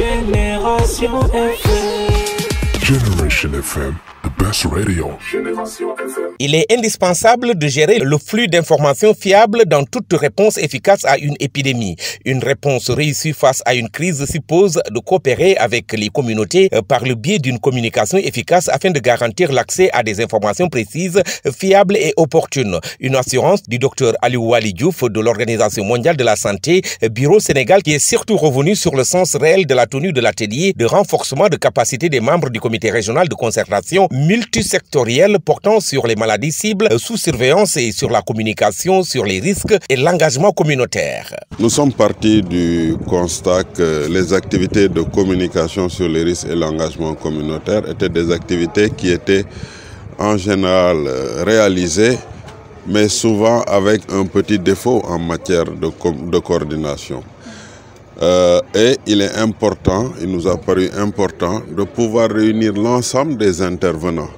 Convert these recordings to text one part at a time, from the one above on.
Génération FM. Generation FM, the best radio. Génération FM. Il est indispensable de gérer le flux d'informations fiables dans toute réponse efficace à une épidémie. Une réponse réussie face à une crise suppose de coopérer avec les communautés par le biais d'une communication efficace afin de garantir l'accès à des informations précises, fiables et opportunes. Une assurance du Dr Aliou Waly Diouf de l'Organisation mondiale de la santé, Bureau Sénégal, qui est surtout revenu sur le sens réel de la tenue de l'atelier de renforcement de capacité des membres du comité régional de concertation multisectorielle portant sur les maladies cibles sous surveillance et sur la communication sur les risques et l'engagement communautaire. Nous sommes partis du constat que les activités de communication sur les risques et l'engagement communautaire étaient des activités qui étaient en général réalisées, mais souvent avec un petit défaut en matière de coordination. Et il nous a paru important de pouvoir réunir l'ensemble des intervenants,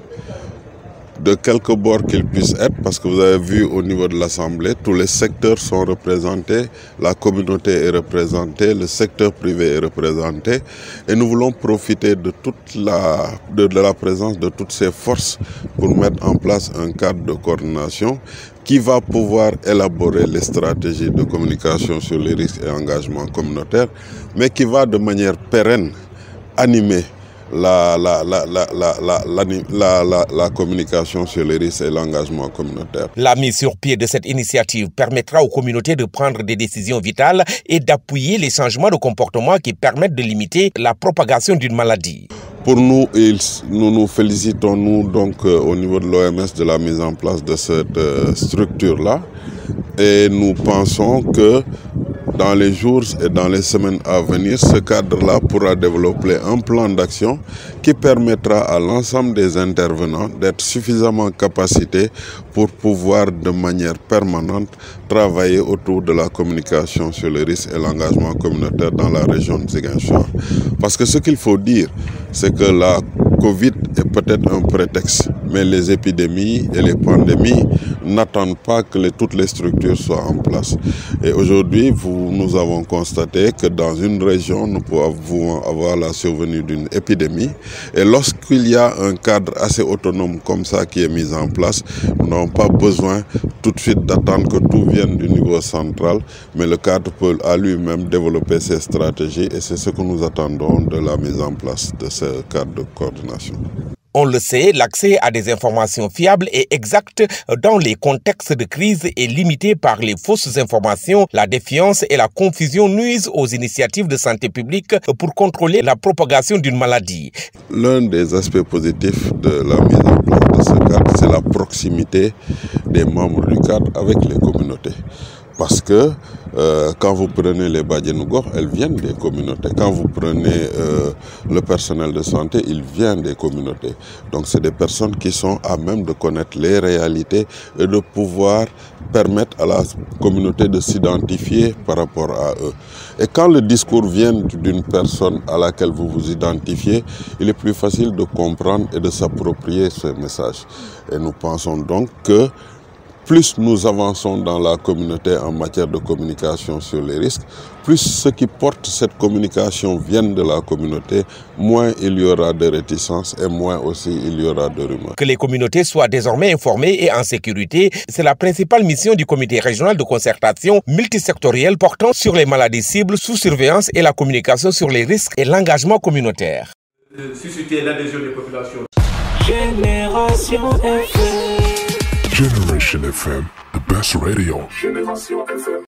de quelque bord qu'ils puissent être, parce que vous avez vu au niveau de l'Assemblée, tous les secteurs sont représentés, la communauté est représentée, le secteur privé est représenté, et nous voulons profiter de la présence de toutes ces forces pour mettre en place un cadre de coordination qui va pouvoir élaborer les stratégies de communication sur les risques et engagements communautaires, mais qui va de manière pérenne animer la communication sur les risques et l'engagement communautaire. La mise sur pied de cette initiative permettra aux communautés de prendre des décisions vitales et d'appuyer les changements de comportement qui permettent de limiter la propagation d'une maladie. Pour nous, nous félicitons donc au niveau de l'OMS de la mise en place de cette structure-là, et nous pensons que dans les jours et dans les semaines à venir, ce cadre-là pourra développer un plan d'action qui permettra à l'ensemble des intervenants d'être suffisamment capacités pour pouvoir de manière permanente travailler autour de la communication sur les risques et l'engagement communautaire dans la région de Ziguinchor. Parce que ce qu'il faut dire, c'est que la Covid est peut-être un prétexte, mais les épidémies et les pandémies n'attendent pas que toutes les structures soient en place. Et aujourd'hui, nous avons constaté que dans une région, nous pouvons avoir la survenue d'une épidémie. Et lorsqu'il y a un cadre assez autonome comme ça qui est mis en place, nous n'avons pas besoin tout de suite d'attendre que tout vienne du niveau central, mais le cadre peut à lui-même développer ses stratégies, et c'est ce que nous attendons de la mise en place de ce cadre de coordination. On le sait, l'accès à des informations fiables et exactes dans les contextes de crise est limité par les fausses informations. La défiance et la confusion nuisent aux initiatives de santé publique pour contrôler la propagation d'une maladie. L'un des aspects positifs de la mise en place de ce cadre, c'est la proximité des membres du cadre avec les communautés. Parce que quand vous prenez les Badianougor, elles viennent des communautés. Quand vous prenez le personnel de santé, ils viennent des communautés. Donc c'est des personnes qui sont à même de connaître les réalités et de pouvoir permettre à la communauté de s'identifier par rapport à eux. Et quand le discours vient d'une personne à laquelle vous vous identifiez, il est plus facile de comprendre et de s'approprier ce message. Et nous pensons donc que plus nous avançons dans la communauté en matière de communication sur les risques, plus ceux qui portent cette communication viennent de la communauté, moins il y aura de réticences et moins aussi il y aura de rumeurs. Que les communautés soient désormais informées et en sécurité, c'est la principale mission du comité régional de concertation multisectorielle portant sur les maladies cibles sous surveillance et la communication sur les risques et l'engagement communautaire. Susciter l'adhésion des populations. Génération FM. Generation FM, the best radio. Génération FM.